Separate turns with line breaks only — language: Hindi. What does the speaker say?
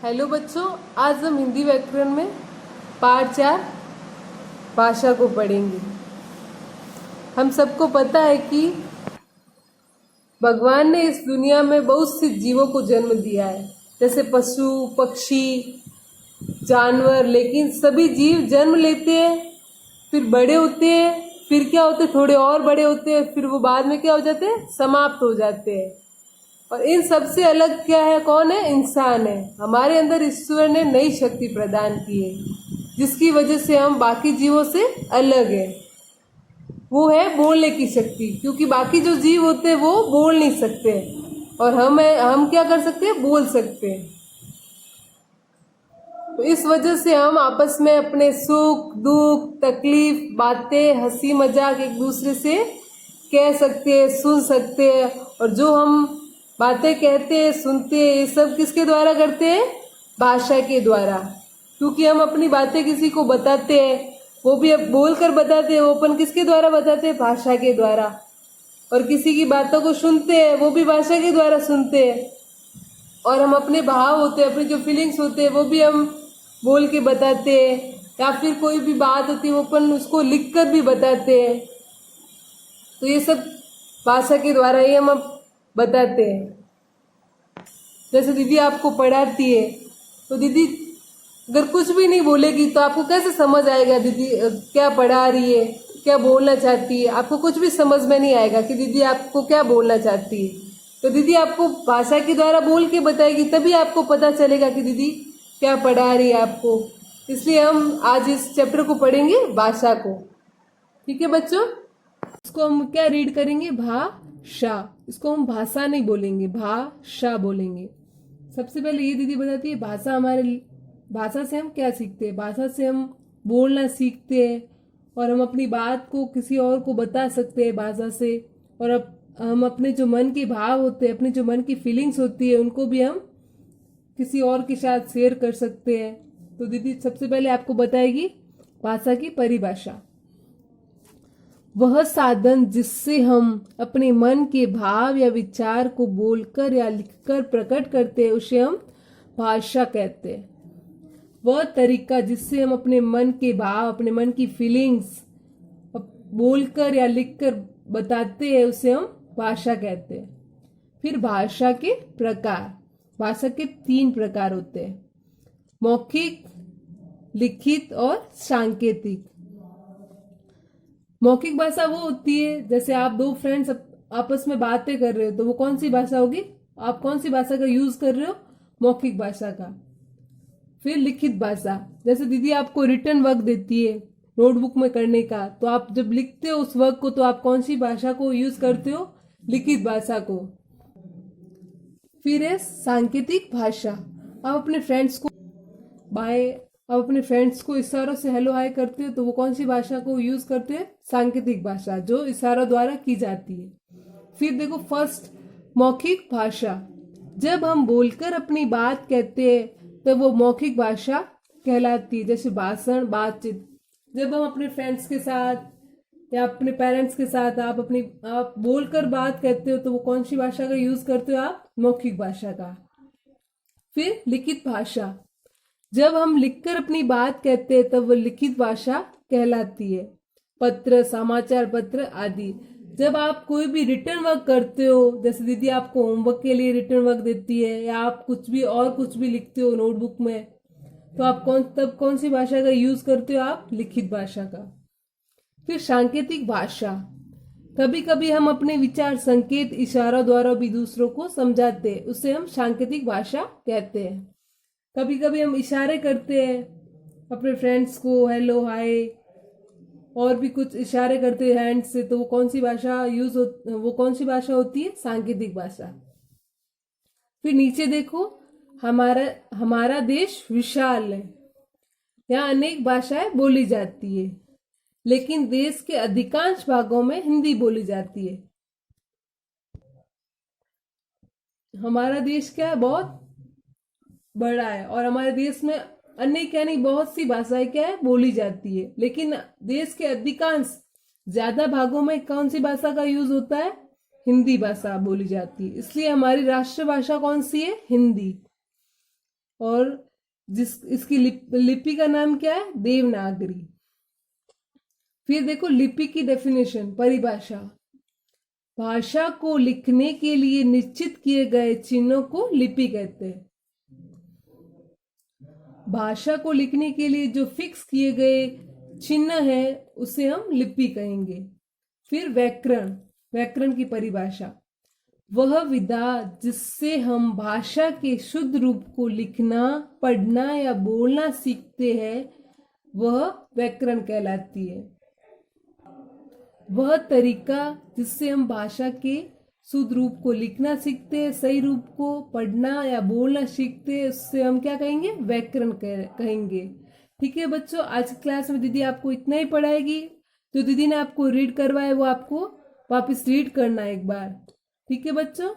हेलो बच्चों, आज हम हिंदी व्याकरण में पाठ 4 भाषा को पढ़ेंगे। हम सबको पता है कि भगवान ने इस दुनिया में बहुत से जीवों को जन्म दिया है, जैसे पशु, पक्षी, जानवर। लेकिन सभी जीव जन्म लेते हैं, फिर बड़े होते हैं, फिर क्या होते हैं, थोड़े और बड़े होते हैं, फिर वो बाद में क्या हो जाते हैं, समाप्त हो जाते हैं। और इन सबसे अलग क्या है, कौन है? इंसान है। हमारे अंदर ईश्वर ने नई शक्ति प्रदान की है, जिसकी वजह से हम बाकी जीवों से अलग है। वो है बोलने की शक्ति, क्योंकि बाकी जो जीव होते हैं वो बोल नहीं सकते, और हम क्या कर सकते हैं? बोल सकते हैं। तो इस वजह से हम आपस में अपने सुख दुख, तकलीफ, बातें, हंसी मजाक एक दूसरे से कह सकते हैं, सुन सकते हैं। और जो हम बातें कहते हैं, सुनते हैं, ये सब किसके द्वारा करते हैं? भाषा के द्वारा। क्योंकि हम अपनी बातें किसी को बताते हैं, वो भी अब बोल कर बताते हैं, वो अपन किसके द्वारा बताते हैं? भाषा के द्वारा। और किसी की बातों को सुनते हैं, वो भी भाषा के द्वारा सुनते हैं। और हम अपने भाव होते हैं, अपनी जो फीलिंग्स होते हैं, वो भी हम बोल के बताते हैं। या फिर कोई भी बात होती है, वो अपन उसको लिख कर भी बताते हैं। तो ये सब भाषा के द्वारा ही हम अब बताते हैं। जैसे दीदी आपको पढ़ाती है, तो दीदी अगर कुछ भी नहीं बोलेगी तो आपको कैसे समझ आएगा दीदी क्या पढ़ा रही है, क्या बोलना चाहती है? आपको कुछ भी समझ में नहीं आएगा कि दीदी आपको क्या बोलना चाहती है। तो दीदी आपको भाषा के द्वारा बोल के बताएगी, तभी आपको पता चलेगा कि दीदी क्या पढ़ा रही है आपको। इसलिए हम आज इस चैप्टर को पढ़ेंगे, भाषा को। ठीक है बच्चों, इसको हम क्या रीड करेंगे? भाषा। इसको हम भाषा नहीं बोलेंगे, भाषा बोलेंगे। सबसे पहले ये दीदी बताती है, भाषा से हम क्या सीखते हैं? भाषा से हम बोलना सीखते हैं, और हम अपनी बात को किसी और को बता सकते हैं भाषा से। और अब हम अपने जो मन के भाव होते हैं, अपनी जो मन की फीलिंग्स होती है, उनको भी हम किसी और के साथ शेयर कर सकते हैं। तो दीदी सबसे पहले आपको बताएगी भाषा की परिभाषा। वह साधन जिससे हम अपने मन के भाव या विचार को बोलकर या लिखकर प्रकट करते हैं, उसे हम भाषा कहते हैं। वह तरीका जिससे हम अपने मन के भाव, अपने मन की फीलिंग्स बोलकर या लिखकर बताते हैं, उसे हम भाषा कहते हैं। फिर भाषा के प्रकार। भाषा के 3 प्रकार होते हैं: मौखिक, लिखित और सांकेतिक। मौखिक भाषा वो होती है, जैसे आप दो फ्रेंड्स आपस में बातें कर रहे हो, तो वो कौन सी भाषा होगी? आप कौन सी भाषा का यूज कर रहे हो? मौखिक भाषा का। फिर लिखित भाषा, जैसे दीदी आपको रिटर्न वर्क देती है नोटबुक में करने का, तो आप जब लिखते हो उस वर्क को, तो आप कौन सी भाषा को यूज करते हो? लिखित भाषा को। फिर है सांकेतिक भाषा। आप अपने फ्रेंड्स को बाय आप अपने फ्रेंड्स को इशारों से हेलो हाय करते हो, तो वो कौन सी भाषा को यूज करते हैं? सांकेतिक भाषा, जो इशारों द्वारा की जाती है। फिर देखो फर्स्ट, मौखिक भाषा। जब हम बोलकर अपनी बात कहते हैं, तो वो मौखिक भाषा कहलाती है, जैसे भाषण, बातचीत। जब हम अपने फ्रेंड्स के साथ या अपने पेरेंट्स के साथ आप बोलकर बात कहते हो, तो वो कौन सी भाषा का यूज करते हो आप? मौखिक भाषा का। फिर लिखित भाषा। जब हम लिखकर अपनी बात कहते हैं, तब वो लिखित भाषा कहलाती है। पत्र, समाचार पत्र आदि। जब आप कोई भी रिटर्न वर्क करते हो, जैसे दीदी आपको होमवर्क के लिए रिटर्न वर्क देती है, या आप कुछ भी लिखते हो नोटबुक में, तो आप कौन सी भाषा का यूज करते हो आप? लिखित भाषा का। फिर सांकेतिक भाषा। कभी कभी हम अपने विचार संकेत, इशारों द्वारा भी दूसरों को समझाते हैं, उसे हम सांकेतिक भाषा कहते हैं। कभी कभी हम इशारे करते हैं अपने फ्रेंड्स को, हेलो हाय, और भी कुछ इशारे करते हैं हैंड से, तो वो कौन सी भाषा होती है? सांकेतिक भाषा। फिर नीचे देखो, हमारा हमारा देश विशाल है, यहाँ अनेक भाषाएं बोली जाती है, लेकिन देश के अधिकांश भागों में हिंदी बोली जाती है। हमारा देश क्या है? बहुत बड़ा है, और हमारे देश में अनेक यानी बहुत सी भाषाएं क्या है? बोली जाती है। लेकिन देश के अधिकांश, ज्यादा भागों में कौन सी भाषा का यूज होता है? हिंदी भाषा बोली जाती है। इसलिए हमारी राष्ट्रभाषा कौन सी है? हिंदी। और इसकी लिपि का नाम क्या है? देवनागरी। फिर देखो लिपि की डेफिनेशन, परिभाषा। भाषा को लिखने के लिए निश्चित किए गए चिन्हों को लिपि कहते हैं। भाषा को लिखने के लिए जो फिक्स किए गए चिन्ह है उसे हम लिपि कहेंगे। फिर व्याकरण, व्याकरण की परिभाषा, वह विधा जिससे हम भाषा के शुद्ध रूप को लिखना, पढ़ना या बोलना सीखते हैं वह व्याकरण कहलाती है। वह तरीका जिससे हम भाषा के शुद्ध रूप को लिखना सीखते हैं, सही रूप को पढ़ना या बोलना सीखते हैं, उससे हम क्या कहेंगे? व्याकरण कहेंगे। ठीक है बच्चों, आज की क्लास में दीदी आपको इतना ही पढ़ाएगी। जो दीदी ने आपको रीड करवाया वो आपको वापस रीड करना है एक बार। ठीक है बच्चों।